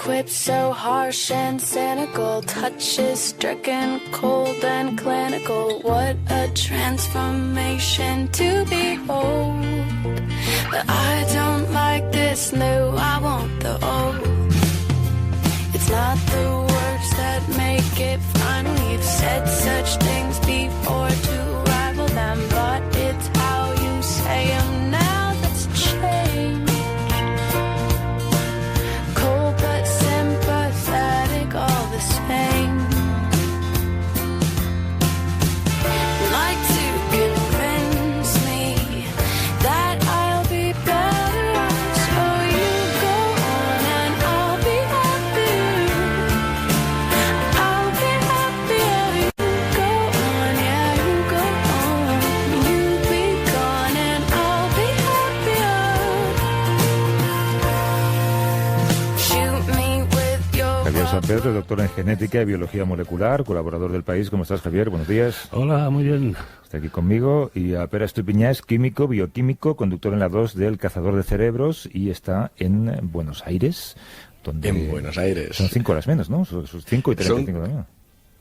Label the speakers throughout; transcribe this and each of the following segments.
Speaker 1: quips so harsh and cynical, touches stricken, cold and clinical. What a transformation to behold. But I don't like this new, I want the old. It's not the words that make it fun. We've said such things before to rival them, but it's how you say them now that's changed. Cold but sympathetic all the same. Like to convince me that I'll be better off, so you go on and I'll be happier. I'll be happier. You go on, yeah, you go on. You be gone and I'll be happier. Shoot me with your
Speaker 2: Javier San Pedro, doctor en genética y biología molecular, colaborador del País. ¿Cómo estás, Javier? Buenos días.
Speaker 3: Hola, muy bien.
Speaker 2: Está aquí conmigo. Y a Pere Estupiñás, químico, bioquímico, conductor en la 2 del Cazador de Cerebros, y está en Buenos Aires, donde...
Speaker 4: En Buenos Aires.
Speaker 2: Son 5 horas menos, ¿no? Son 5 y 35 también.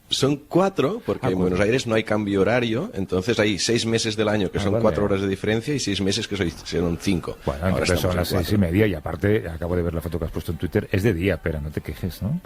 Speaker 4: Son 4, porque en Buenos Aires no hay cambio horario, entonces hay 6 meses del año que son
Speaker 2: vale.
Speaker 4: 4 horas de diferencia y 6 meses que son 5.
Speaker 2: Bueno, entonces son las 6:30 y aparte, acabo de ver la foto que has puesto en Twitter, es de día, pero no te quejes, ¿no?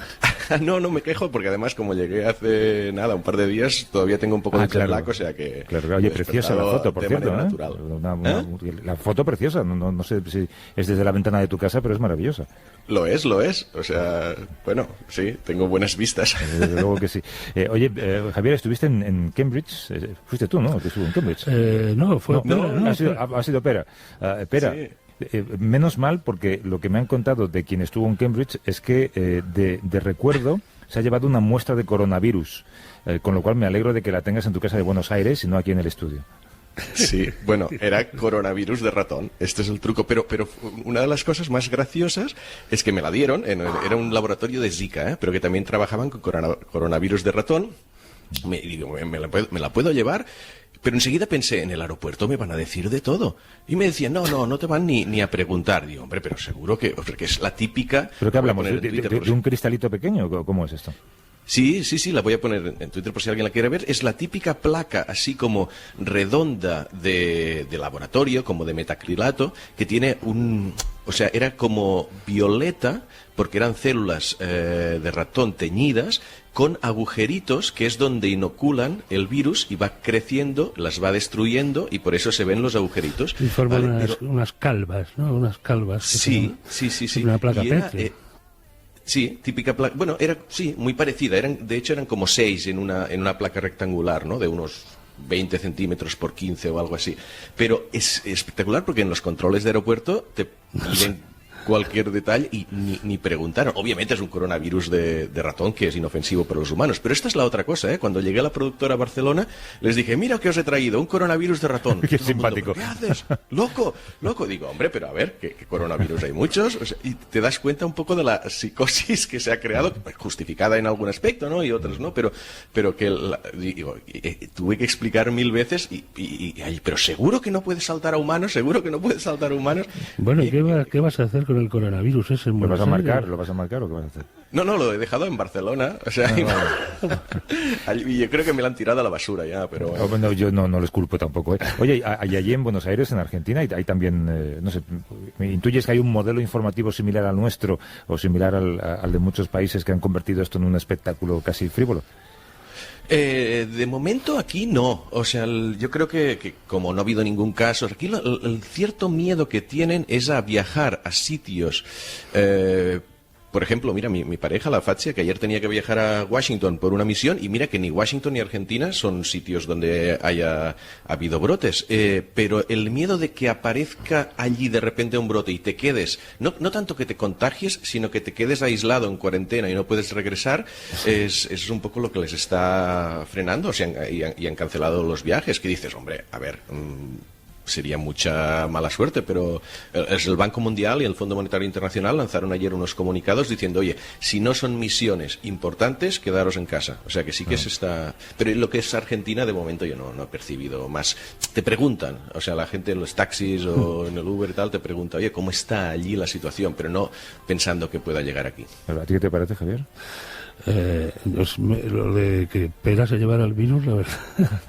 Speaker 4: No me quejo porque además como llegué hace un par de días, todavía tengo un poco de jet lag, o sea que...
Speaker 2: Claro, oye, preciosa la foto, por cierto,
Speaker 4: manera
Speaker 2: ¿eh?
Speaker 4: natural.
Speaker 2: La foto preciosa, no sé si es desde la ventana de tu casa, pero es maravillosa.
Speaker 4: Lo es, o sea, bueno, sí, tengo buenas vistas.
Speaker 2: Desde luego que sí. Oye, Javier, estuviste en Cambridge, fuiste tú, ¿no? Que estuvo en Cambridge.
Speaker 3: No, fue Pera, ¿no?
Speaker 2: Ha sido Pera. Pera,
Speaker 4: Sí.
Speaker 2: menos mal, porque lo que me han contado de quien estuvo en Cambridge es que de recuerdo se ha llevado una muestra de coronavirus, con lo cual me alegro de que la tengas en tu casa de Buenos Aires y no aquí en el estudio.
Speaker 4: Sí, bueno, era coronavirus de ratón, este es el truco, pero una de las cosas más graciosas es que me la dieron, era un laboratorio de Zika, pero que también trabajaban con coronavirus de ratón. Me la puedo llevar, pero enseguida pensé, en el aeropuerto me van a decir de todo. Y me decían, no te van ni a preguntar. Digo, hombre, pero seguro porque es la típica...
Speaker 2: ¿Pero qué hablamos? ¿De un cristalito pequeño? ¿Cómo es esto?
Speaker 4: Sí, la voy a poner en Twitter por si alguien la quiere ver. Es la típica placa así como redonda de laboratorio, como de metacrilato, que tiene o sea, era como violeta, porque eran células de ratón teñidas, con agujeritos, que es donde inoculan el virus y va creciendo, las va destruyendo y por eso se ven los agujeritos.
Speaker 3: Y forman unas calvas, ¿no? Unas calvas.
Speaker 4: Sí.
Speaker 3: Una placa Petri.
Speaker 4: Sí, típica placa. Bueno, era muy parecida. De hecho, eran como 6 en una placa rectangular, ¿no? De unos 20 centímetros por 15 o algo así. Pero es espectacular porque en los controles de aeropuerto te piden cualquier detalle y ni preguntaron. Obviamente es un coronavirus de ratón que es inofensivo para los humanos, pero esta es la otra cosa, ¿eh? Cuando llegué a la productora a Barcelona, les dije, mira que os he traído un coronavirus de ratón.
Speaker 2: Qué simpático.
Speaker 4: ¿Qué haces? Loco. Digo, hombre, pero a ver, ¿qué coronavirus hay muchos? O sea, y te das cuenta un poco de la psicosis que se ha creado, justificada en algún aspecto, ¿no? Y otras no, pero que tuve que explicar 1000 veces pero seguro que no puedes saltar a humanos,
Speaker 3: Bueno, ¿y qué vas a hacer con el coronavirus ese en
Speaker 2: ¿Lo vas a
Speaker 3: Buenos Aires?
Speaker 2: marcar o qué vas a hacer?
Speaker 4: No, lo he dejado en Barcelona, o sea, y yo creo que me lo han tirado a la basura ya, pero...
Speaker 2: No, yo no les culpo tampoco, ¿eh? Oye, y allí en Buenos Aires, en Argentina, hay también, no sé, ¿me intuyes que hay un modelo informativo similar al nuestro o similar al de muchos países que han convertido esto en un espectáculo casi frívolo?
Speaker 4: De momento aquí no, o sea, yo creo que como no ha habido ningún caso, aquí el cierto miedo que tienen es a viajar a sitios, por ejemplo, mira, mi pareja, la Facia, que ayer tenía que viajar a Washington por una misión, y mira que ni Washington ni Argentina son sitios donde haya habido brotes, pero el miedo de que aparezca allí de repente un brote y te quedes, no tanto que te contagies, sino que te quedes aislado en cuarentena y no puedes regresar, es un poco lo que les está frenando, o sea, y han cancelado los viajes, que dices, hombre, a ver... sería mucha mala suerte, pero el Banco Mundial y el Fondo Monetario Internacional lanzaron ayer unos comunicados diciendo, oye, si no son misiones importantes, quedaros en casa. O sea que sí que se está... Pero en lo que es Argentina, de momento yo no he percibido más. Te preguntan, o sea, la gente en los taxis o en el Uber y tal, te pregunta, oye, ¿cómo está allí la situación? Pero no pensando que pueda llegar aquí.
Speaker 2: ¿A ti qué te parece, Javier?
Speaker 3: Lo de que Pera se llevara el virus, la verdad,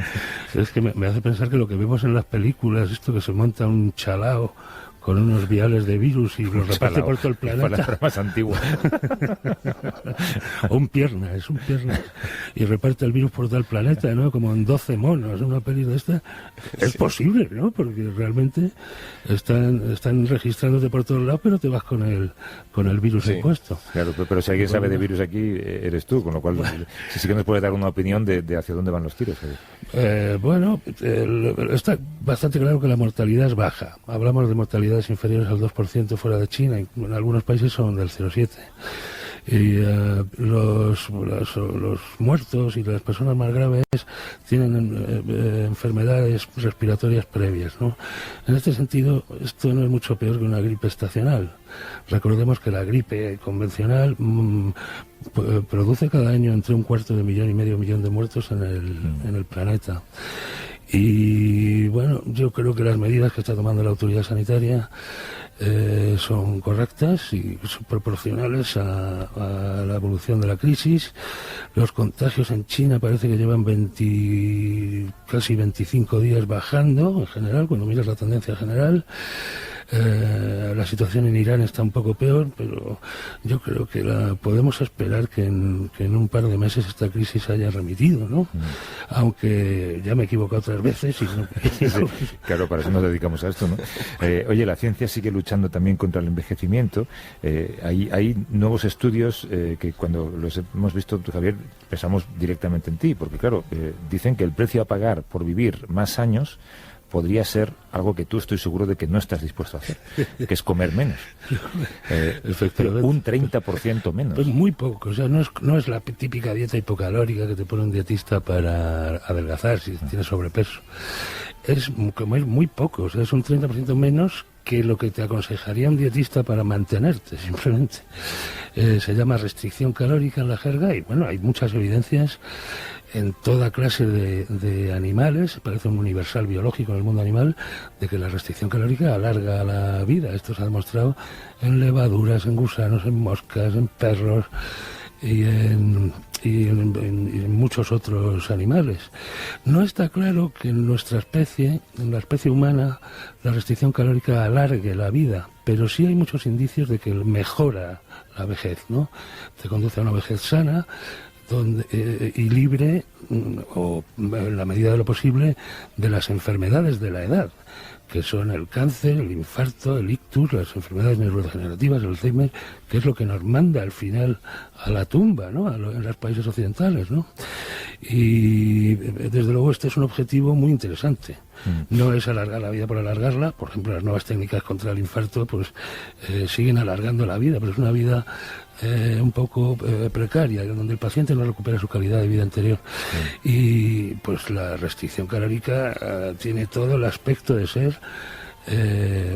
Speaker 3: es que me hace pensar que lo que vemos en las películas, esto que se monta un chalao con unos viales de virus y los reparte por todo el planeta.
Speaker 2: Palabra más antigua.
Speaker 3: O un pierna, es un pierna. Y reparte el virus por todo el planeta, ¿no? Como en 12 monos, una peli de esta. Es posible, ¿no? Porque realmente están registrándote por todos lados, pero te vas con el virus impuesto.
Speaker 2: Claro, pero si alguien sabe de virus aquí, eres tú, con lo cual sí que nos puedes dar una opinión de hacia dónde van los tiros.
Speaker 3: Está bastante claro que la mortalidad es baja. Hablamos de mortalidades inferiores al 2% fuera de China, y en algunos países son del 0,7%. Y los muertos y las personas más graves tienen enfermedades respiratorias previas, ¿no? En este sentido, esto no es mucho peor que una gripe estacional. Recordemos que la gripe convencional produce cada año entre 250.000 y medio millón de muertos en el planeta. Y bueno, yo creo que las medidas que está tomando la autoridad sanitaria son correctas y son proporcionales a la evolución de la crisis. Los contagios en China parece que llevan casi 25 días bajando en general, cuando miras la tendencia general. La situación en Irán está un poco peor, pero yo creo que podemos esperar que en un par de meses esta crisis haya remitido, ¿no? Aunque ya me he equivocado otras veces.
Speaker 2: Claro, para eso nos dedicamos a esto, ¿no? Oye, la ciencia sigue luchando también contra el envejecimiento. Hay nuevos estudios que cuando los hemos visto, tú, Javier, pensamos directamente en ti, porque claro, dicen que el precio a pagar por vivir más años podría ser algo que tú estoy seguro de que no estás dispuesto a hacer, que es comer menos. Un 30% menos.
Speaker 3: Pues muy poco, o sea, no es la típica dieta hipocalórica que te pone un dietista para adelgazar si tienes sobrepeso. Es comer muy poco, o sea, es un 30% menos que lo que te aconsejaría un dietista para mantenerte, simplemente. Se llama restricción calórica en la jerga y bueno, hay muchas evidencias en toda clase de animales, parece un universal biológico en el mundo animal, de que la restricción calórica alarga la vida. Esto se ha demostrado en levaduras, en gusanos, en moscas, en perros y en muchos otros animales. No está claro que en nuestra especie, en la especie humana, la restricción calórica alargue la vida, pero sí hay muchos indicios de que mejora la vejez, ¿no? Te conduce a una vejez sana, y libre, o en la medida de lo posible, de las enfermedades de la edad, que son el cáncer, el infarto, el ictus, las enfermedades neurodegenerativas, el Alzheimer, que es lo que nos manda al final a la tumba, ¿no? En los países occidentales, ¿no? Y desde luego este es un objetivo muy interesante. No es alargar la vida por alargarla. Por ejemplo, las nuevas técnicas contra el infarto pues siguen alargando la vida, pero es una vida un poco precaria, donde el paciente no recupera su calidad de vida anterior. Y pues la restricción calórica tiene todo el aspecto de ser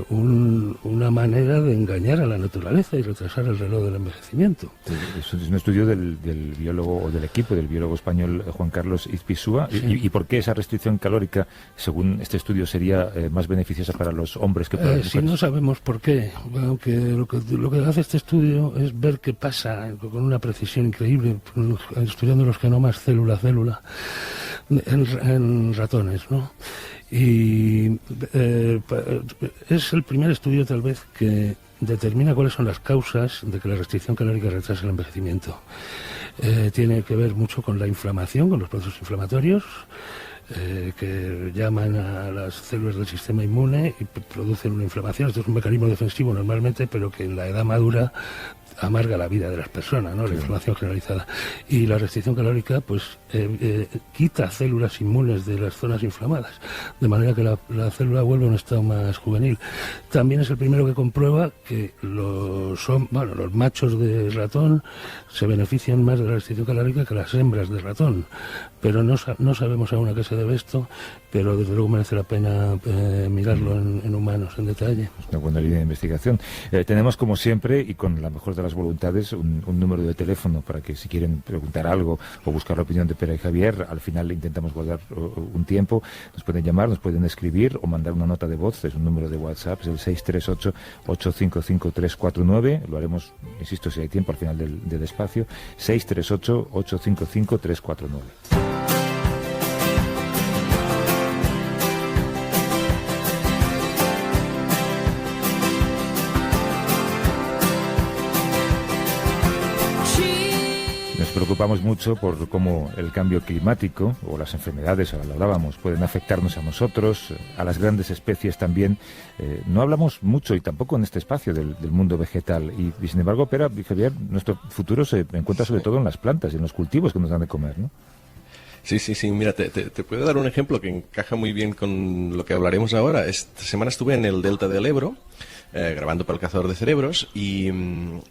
Speaker 3: una manera de engañar a la naturaleza y retrasar el reloj del envejecimiento.
Speaker 2: Es un estudio del biólogo o del equipo del biólogo español Juan Carlos Izpisúa. ¿Y por qué esa restricción calórica, según este estudio, sería más beneficiosa para los hombres que para las mujeres?
Speaker 3: Si no sabemos por qué, aunque lo que hace este estudio es ver qué pasa con una precisión increíble, estudiando los genomas célula a célula en ratones, ¿no? Y es el primer estudio tal vez que determina cuáles son las causas de que la restricción calórica retrase el envejecimiento. Tiene que ver mucho con la inflamación, con los procesos inflamatorios, que llaman a las células del sistema inmune y producen una inflamación. Esto es un mecanismo defensivo normalmente, pero que en la edad madura amarga la vida de las personas, ¿no? La inflamación generalizada. Y la restricción calórica, pues, quita células inmunes de las zonas inflamadas, de manera que la célula vuelve a un estado más juvenil. También es el primero que comprueba que los machos de ratón se benefician más de la restricción calórica que las hembras de ratón. Pero no sabemos aún a qué se debe esto, pero desde luego merece la pena mirarlo en humanos en detalle.
Speaker 2: Es una buena línea de investigación. Tenemos, como siempre, y con la mejor de las voluntades, un número de teléfono para que si quieren preguntar algo o buscar la opinión de Pere y Javier, al final le intentamos guardar un tiempo. Nos pueden llamar, nos pueden escribir o mandar una nota de voz. Es un número de WhatsApp, es el 638-855-349. Lo haremos, insisto, si hay tiempo al final del espacio. 638-855-349. Nos preocupamos mucho por cómo el cambio climático o las enfermedades, ahora lo hablábamos, pueden afectarnos a nosotros, a las grandes especies también. No hablamos mucho y tampoco en este espacio del mundo vegetal y sin embargo, Pere y Javier, nuestro futuro se encuentra sobre todo en las plantas y en los cultivos que nos dan de comer, ¿no?
Speaker 4: Sí, mira, te puedo dar un ejemplo que encaja muy bien con lo que hablaremos ahora. Esta semana estuve en el delta del Ebro, grabando para el Cazador de Cerebros, y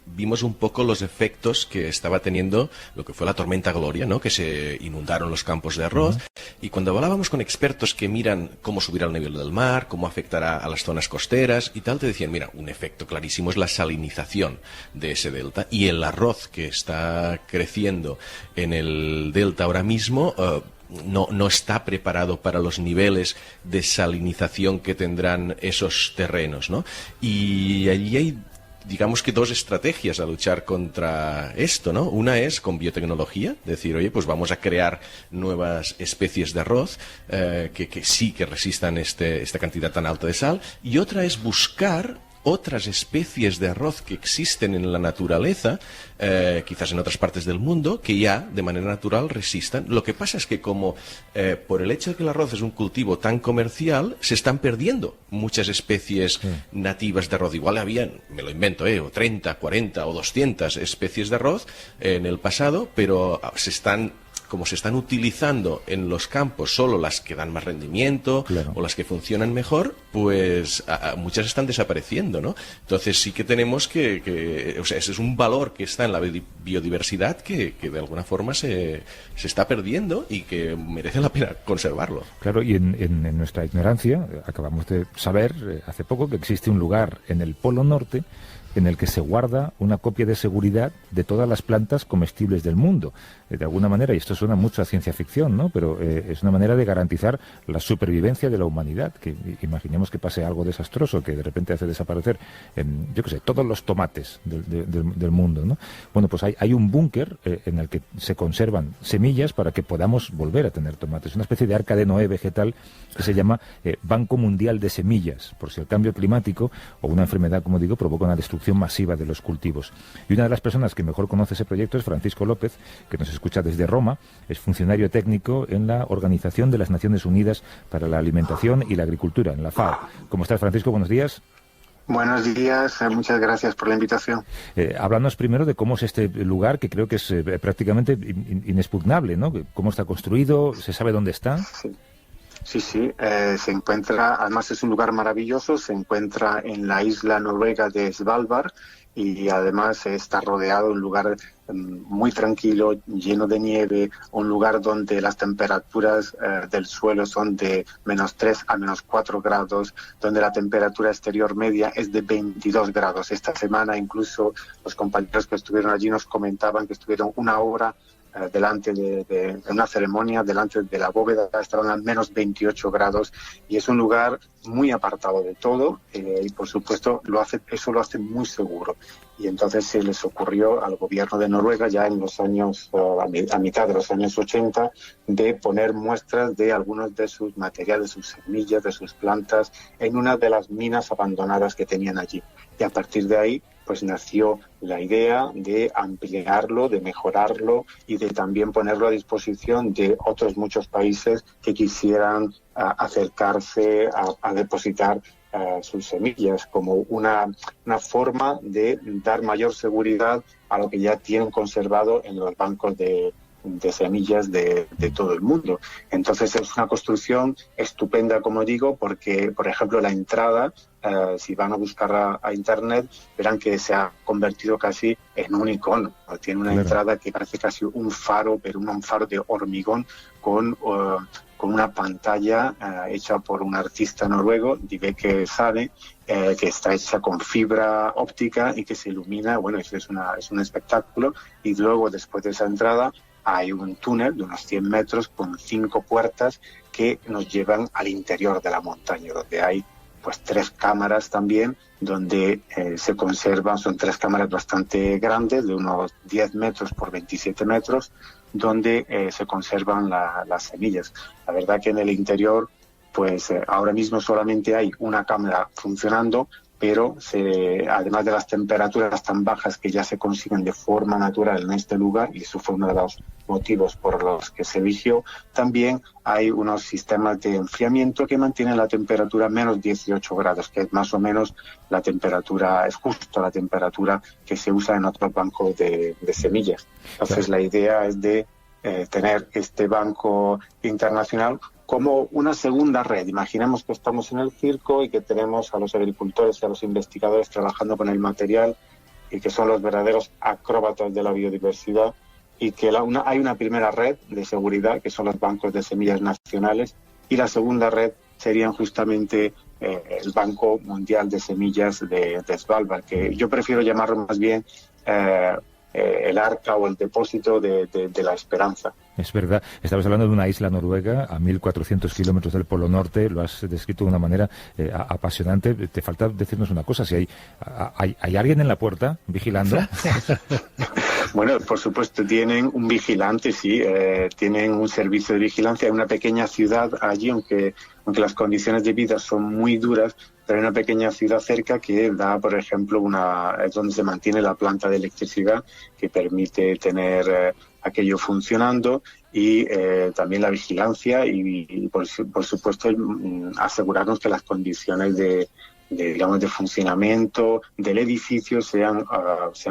Speaker 4: vimos un poco los efectos que estaba teniendo lo que fue la tormenta Gloria, ¿no? Que se inundaron los campos de arroz. Y cuando hablábamos con expertos que miran cómo subirá el nivel del mar, cómo afectará a las zonas costeras y tal, te decían, mira, un efecto clarísimo es la salinización de ese delta, y el arroz que está creciendo en el delta ahora mismo no está preparado para los niveles de salinización que tendrán esos terrenos, ¿no? Y allí hay, digamos que, dos estrategias a luchar contra esto, ¿no? Una es con biotecnología, decir, oye, pues vamos a crear nuevas especies de arroz que sí que resistan esta cantidad tan alta de sal, y otra es buscar otras especies de arroz que existen en la naturaleza, quizás en otras partes del mundo, que ya de manera natural resistan. Lo que pasa es que como por el hecho de que el arroz es un cultivo tan comercial, se están perdiendo muchas especies nativas de arroz. Igual habían, me lo invento, 30, 40 o 200 especies de arroz en el pasado, pero como se están utilizando en los campos solo las que dan más rendimiento, claro, o las que funcionan mejor, pues muchas están desapareciendo, ¿no? Entonces sí que tenemos o sea, ese es un valor que está en la biodiversidad que de alguna forma se está perdiendo y que merece la pena conservarlo.
Speaker 2: Claro, y en nuestra ignorancia acabamos de saber hace poco que existe un lugar en el Polo Norte en el que se guarda una copia de seguridad de todas las plantas comestibles del mundo. De alguna manera, y esto suena mucho a ciencia ficción, ¿no? Pero es una manera de garantizar la supervivencia de la humanidad, que imaginemos que pase algo desastroso, que de repente hace desaparecer, yo qué sé, todos los tomates del mundo, ¿no? Bueno, pues hay un búnker en el que se conservan semillas para que podamos volver a tener tomates. Una especie de arca de Noé vegetal que se llama Banco Mundial de Semillas, por si el cambio climático o una enfermedad, como digo, provoca una destrucción masiva de los cultivos. Y una de las personas que mejor conoce ese proyecto es Francisco López, que nos escucha desde Roma, es funcionario técnico en la Organización de las Naciones Unidas para la Alimentación y la Agricultura, en la FAO. ¿Cómo estás, Francisco? Buenos días.
Speaker 5: Buenos días, muchas gracias por la invitación.
Speaker 2: Háblanos primero de cómo es este lugar, que creo que es prácticamente inexpugnable, ¿no? ¿Cómo está construido? ¿Se sabe dónde está?
Speaker 5: Sí, se encuentra, además es un lugar maravilloso, se encuentra en la isla noruega de Svalbard y además está rodeado de un lugar muy tranquilo, lleno de nieve, un lugar donde las temperaturas del suelo son de -3 a -4 grados, donde la temperatura exterior media es de 22 grados. Esta semana incluso los compañeros que estuvieron allí nos comentaban que estuvieron una hora delante de una ceremonia, delante de la bóveda, estaban a -28 grados y es un lugar muy apartado de todo y por supuesto eso lo hace muy seguro. Y entonces se les ocurrió al gobierno de Noruega ya en los años, a mitad de los años 80, de poner muestras de algunos de sus materiales, de sus semillas, de sus plantas, en una de las minas abandonadas que tenían allí. Y a partir de ahí pues nació la idea de ampliarlo, de mejorarlo y de también ponerlo a disposición de otros muchos países que quisieran acercarse a depositar sus semillas como una forma de dar mayor seguridad a lo que ya tienen conservado en los bancos de semillas de todo el mundo. Entonces es una construcción estupenda, como digo, porque, por ejemplo, la entrada, si van a buscar a Internet, verán que se ha convertido casi en un icono. Tiene una entrada que parece casi un faro, pero un faro de hormigón con una pantalla hecha por un artista noruego, Vibeke Sade, que está hecha con fibra óptica y que se ilumina. Bueno, eso es un espectáculo. Y luego, después de esa entrada, hay un túnel de unos 100 metros con 5 puertas que nos llevan al interior de la montaña, donde hay pues 3 cámaras también, donde se conservan, son 3 cámaras bastante grandes, de unos 10 metros por 27 metros, donde se conservan las semillas. La verdad que en el interior, pues ahora mismo solamente hay una cámara funcionando, pero además de las temperaturas tan bajas que ya se consiguen de forma natural en este lugar, y eso fue uno de los motivos por los que se eligió, también hay unos sistemas de enfriamiento que mantienen la temperatura menos 18 grados, que es más o menos la temperatura, es justo la temperatura que se usa en otros bancos de semillas. Entonces la idea es de tener este banco internacional como una segunda red. Imaginemos que estamos en el circo y que tenemos a los agricultores y a los investigadores trabajando con el material y que son los verdaderos acróbatas de la biodiversidad, y que hay una primera red de seguridad, que son los bancos de semillas nacionales, y la segunda red serían justamente el Banco Mundial de Semillas de Svalbard, que yo prefiero llamarlo más bien el arca o el depósito de la esperanza.
Speaker 2: Es verdad, estabas hablando de una isla noruega a 1.400 kilómetros del Polo Norte, lo has descrito de una manera apasionante. Te falta decirnos una cosa, si hay alguien en la puerta vigilando.
Speaker 5: Bueno, por supuesto, tienen un vigilante, sí, tienen un servicio de vigilancia. Hay una pequeña ciudad allí, aunque las condiciones de vida son muy duras, pero hay una pequeña ciudad cerca que da, por ejemplo, es donde se mantiene la planta de electricidad que permite tener aquello funcionando, y también la vigilancia y por supuesto, asegurarnos que las condiciones de funcionamiento del edificio sean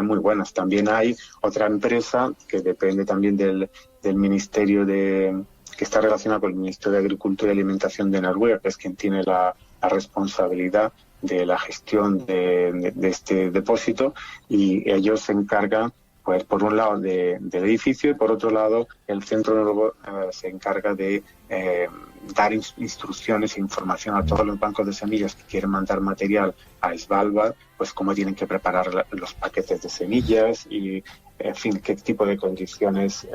Speaker 5: muy buenas. También hay otra empresa que depende también del ministerio que está relacionado con el Ministerio de Agricultura y Alimentación de Noruega, que es quien tiene la responsabilidad de la gestión de este depósito, y ellos se encargan, pues, por un lado del edificio, y por otro lado el centro noruego se encarga de dar instrucciones e información a todos los bancos de semillas que quieren mandar material a Svalbard, pues cómo tienen que preparar los paquetes de semillas y, en fin, qué tipo de condiciones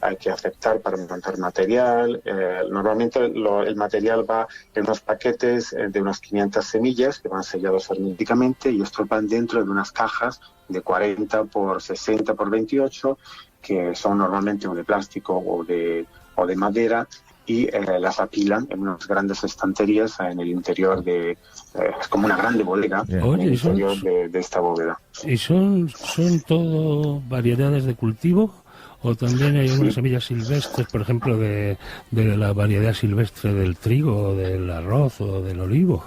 Speaker 5: hay que aceptar para mandar material. Normalmente el material va en unos paquetes de unas 500 semillas que van sellados herméticamente, y estos van dentro de unas cajas de 40 por 60 por 28, que son normalmente o de plástico o de madera, y las apilan en unas grandes estanterías en el interior es como una grande bodega en el interior de esta bóveda.
Speaker 3: ¿Y son todo variedades de cultivo? ¿O también hay unas semillas silvestres, por ejemplo, de la variedad silvestre del trigo, o del arroz o del olivo?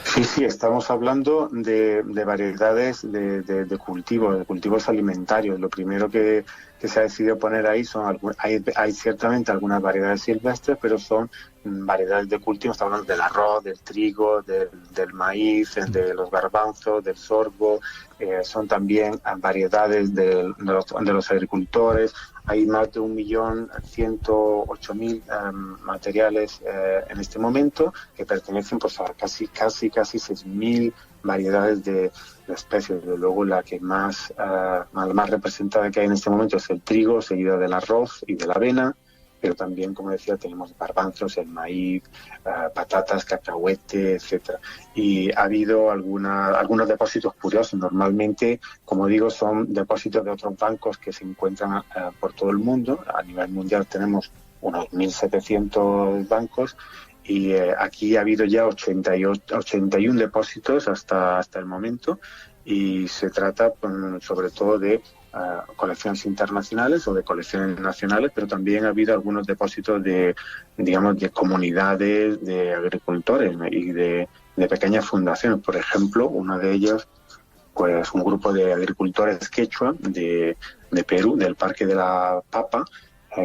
Speaker 5: Sí, estamos hablando de variedades de cultivos alimentarios. Lo primero que se ha decidido poner ahí hay ciertamente algunas variedades silvestres, pero son variedades de cultivo. Estamos hablando del arroz, del trigo, del maíz, de los garbanzos, del sorgo. Son también variedades de los agricultores. Hay más de 1.108.000 materiales en este momento, que pertenecen, pues, a casi 6.000 variedades de especies. Desde luego la que más representada que hay en este momento es el trigo, seguida del arroz y de la avena, pero también, como decía, tenemos garbanzos, el maíz, patatas, cacahuete, etcétera. Y ha habido algunos depósitos curiosos. Normalmente, como digo, son depósitos de otros bancos que se encuentran por todo el mundo. A nivel mundial tenemos unos 1.700 bancos, y aquí ha habido ya 81 depósitos hasta el momento, y se trata sobre todo de colecciones internacionales o de colecciones nacionales, pero también ha habido algunos depósitos de comunidades de agricultores y de de pequeñas fundaciones. Por ejemplo, una de ellas, pues un grupo de agricultores quechua de Perú, del Parque de la Papa,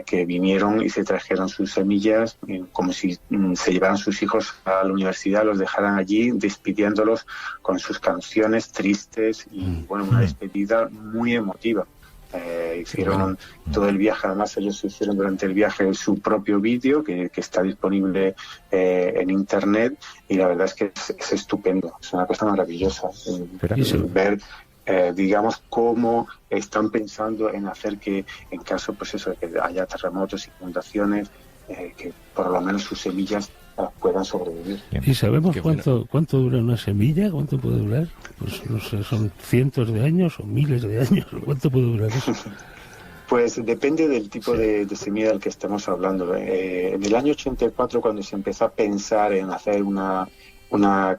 Speaker 5: que vinieron y se trajeron sus semillas como si se llevaran sus hijos a la universidad, los dejaran allí despidiéndolos con sus canciones tristes y bueno, una despedida muy emotiva. Hicieron todo el viaje, además ellos hicieron durante el viaje su propio vídeo que está disponible en internet, y la verdad es que es estupendo, es una cosa maravillosa ver digamos cómo están pensando en hacer que en caso pues eso de que haya terremotos, inundaciones, que por lo menos sus semillas puedan sobrevivir.
Speaker 3: ¿Y sabemos cuánto dura una semilla? ¿Cuánto puede durar? Pues no sé, ¿son cientos de años o miles de años? ¿Cuánto puede durar eso?
Speaker 5: Pues depende del tipo de semilla del que estemos hablando. En el año 84, cuando se empezó a pensar en hacer una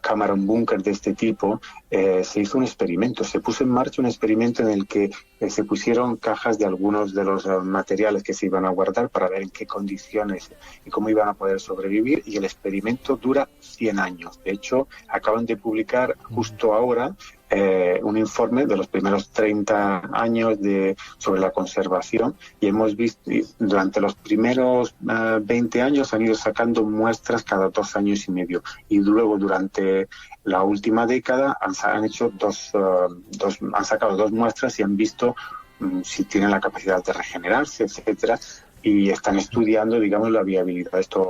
Speaker 5: cámara, un búnker de este tipo, se hizo un experimento, se puso en marcha un experimento en el que se pusieron cajas de algunos de los materiales que se iban a guardar para ver en qué condiciones y cómo iban a poder sobrevivir, y el experimento dura 100 años. De hecho, acaban de publicar justo ahora un informe de los primeros 30 años sobre la conservación, y hemos visto durante los primeros 20 años han ido sacando muestras cada 2 años y medio, y luego durante la última década han hecho han sacado 2 muestras y han visto si tienen la capacidad de regenerarse, etcétera, y están estudiando, digamos, la viabilidad de estos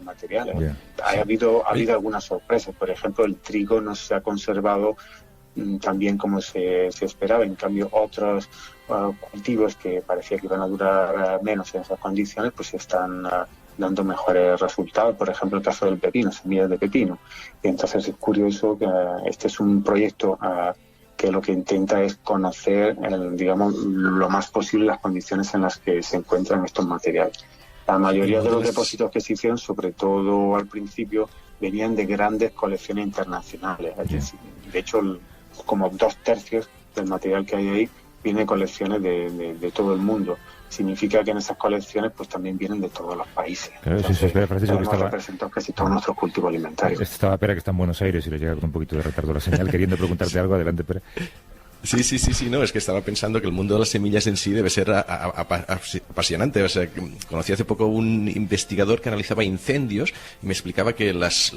Speaker 5: materiales.
Speaker 2: Yeah.
Speaker 5: Ha habido algunas sorpresas. Por ejemplo, el trigo no se ha conservado también como se esperaba. En cambio, otros cultivos que parecía que iban a durar menos en esas condiciones, pues están dando mejores resultados. Por ejemplo, el caso del pepino, semillas de pepino. Y entonces es curioso que este es un proyecto que lo que intenta es conocer, digamos, lo más posible las condiciones en las que se encuentran estos materiales. La mayoría de los depósitos que se hicieron, sobre todo al principio, venían de grandes colecciones internacionales. Es decir, de hecho, como 2/3 del material que hay ahí viene de colecciones de todo el mundo. Significa que en esas colecciones pues también vienen de todos los países.
Speaker 2: Claro, sí, espera, Francisco, que estaba
Speaker 5: representado casi todos nuestros cultivos alimentarios.
Speaker 2: Estaba Pera, que está en Buenos Aires y le llega con un poquito de retardo la señal, queriendo preguntarte algo. Adelante, Pera.
Speaker 4: Sí, no, es que estaba pensando que el mundo de las semillas en sí debe ser apasionante. O sea, conocí hace poco un investigador que analizaba incendios y me explicaba que las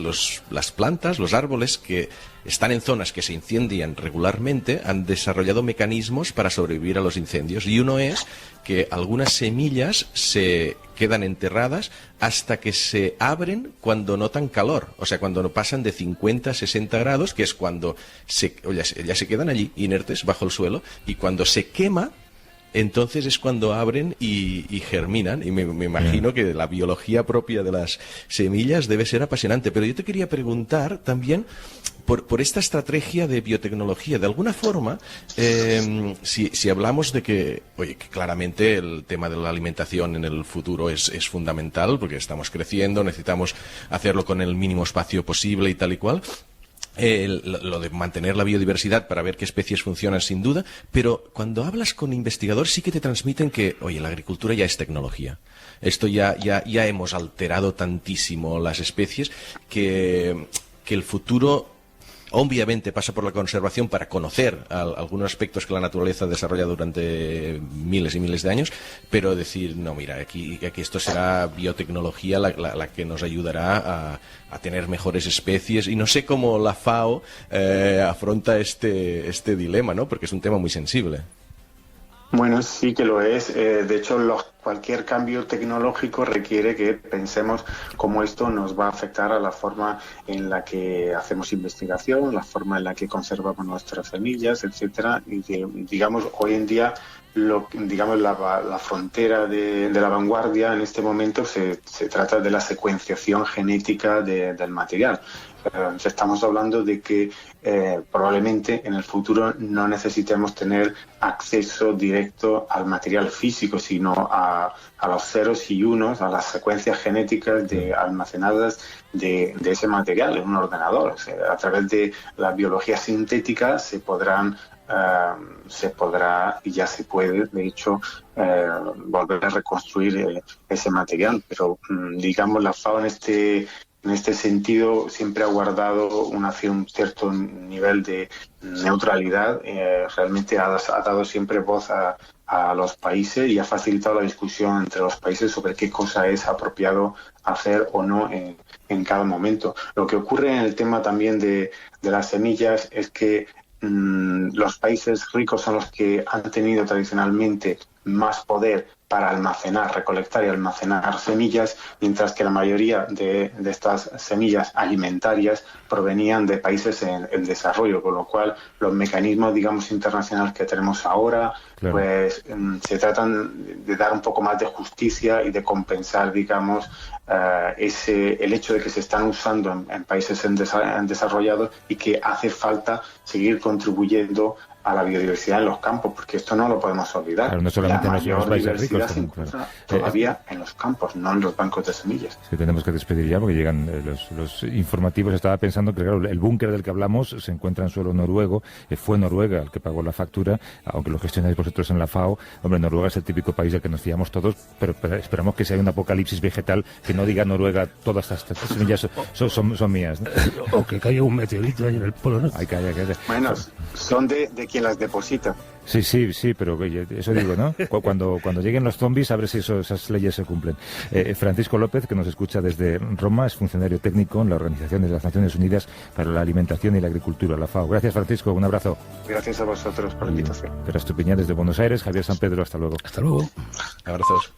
Speaker 4: plantas, los árboles que están en zonas que se incendian regularmente han desarrollado mecanismos para sobrevivir a los incendios, y uno es que algunas semillas se quedan enterradas hasta que se abren cuando notan calor, o sea, cuando pasan de 50 a 60 grados, que es cuando ya se quedan allí inertes bajo el suelo, y cuando se quema, entonces es cuando abren y germinan. Y me imagino que la biología propia de las semillas debe ser apasionante. Pero yo te quería preguntar también por esta estrategia de biotecnología. De alguna forma, si hablamos de que claramente el tema de la alimentación en el futuro es fundamental, porque estamos creciendo, necesitamos hacerlo con el mínimo espacio posible y tal y cual. Lo de mantener la biodiversidad para ver qué especies funcionan, sin duda, pero cuando hablas con investigadores sí que te transmiten que, la agricultura ya es tecnología. Esto ya hemos alterado tantísimo las especies que el futuro obviamente pasa por la conservación para conocer algunos aspectos que la naturaleza ha desarrollado durante miles y miles de años, pero decir, no, mira, aquí esto será biotecnología la que nos ayudará a tener mejores especies, y no sé cómo la FAO afronta este dilema, ¿no? Porque es un tema muy sensible.
Speaker 5: Bueno, sí que lo es. De hecho, cualquier cambio tecnológico requiere que pensemos cómo esto nos va a afectar a la forma en la que hacemos investigación, la forma en la que conservamos nuestras semillas, etcétera. Y digamos, hoy en día, la frontera de la vanguardia en este momento se trata de la secuenciación genética del material. Estamos hablando de que probablemente en el futuro no necesitemos tener acceso directo al material físico, sino a los ceros y unos, a las secuencias genéticas almacenadas de ese material en un ordenador. O sea, a través de la biología sintética se podrá y ya se puede, de hecho, volver a reconstruir ese material. Pero digamos, la FAO en en este sentido siempre ha guardado un cierto nivel de neutralidad. Realmente ha dado siempre voz a los países y ha facilitado la discusión entre los países sobre qué cosa es apropiado hacer o no en cada momento. Lo que ocurre en el tema también de las semillas es que los países ricos son los que han tenido tradicionalmente más poder para recolectar y almacenar semillas, mientras que la mayoría de estas semillas alimentarias provenían de países en desarrollo, con lo cual los mecanismos, digamos, internacionales que tenemos ahora, claro, pues se tratan de dar un poco más de justicia y de compensar, digamos, el hecho de que se están usando en países en desarrollados y que hace falta seguir contribuyendo a la biodiversidad en los campos, porque esto no lo podemos olvidar.
Speaker 2: Claro, no solamente
Speaker 5: la
Speaker 2: en
Speaker 5: mayor
Speaker 2: los países
Speaker 5: diversidad
Speaker 2: ricos,
Speaker 5: se encuentra todavía en los campos, no en los bancos de semillas.
Speaker 2: Sí, tenemos que despedir ya porque llegan los informativos. Estaba pensando que, claro, el búnker del que hablamos se encuentra en suelo noruego. Fue Noruega el que pagó la factura, aunque lo gestionáis vosotros en la FAO. Hombre, Noruega es el típico país del que nos fiamos todos, pero esperamos que sea un apocalipsis vegetal que no diga Noruega todas estas semillas son mías, ¿no?
Speaker 3: O que caiga un meteorito ahí en el polo norte.
Speaker 2: Calla.
Speaker 5: Bueno, son de quien las deposita.
Speaker 2: Sí, pero eso digo, ¿no? Cuando lleguen los zombies, a ver si esas leyes se cumplen. Francisco López, que nos escucha desde Roma, es funcionario técnico en la Organización de las Naciones Unidas para la Alimentación y la Agricultura, la FAO. Gracias, Francisco, un abrazo.
Speaker 5: Gracias a vosotros por la invitación.
Speaker 2: Pero Estupiñán desde Buenos Aires, Javier San Pedro, hasta luego.
Speaker 3: Hasta luego.
Speaker 4: Abrazos.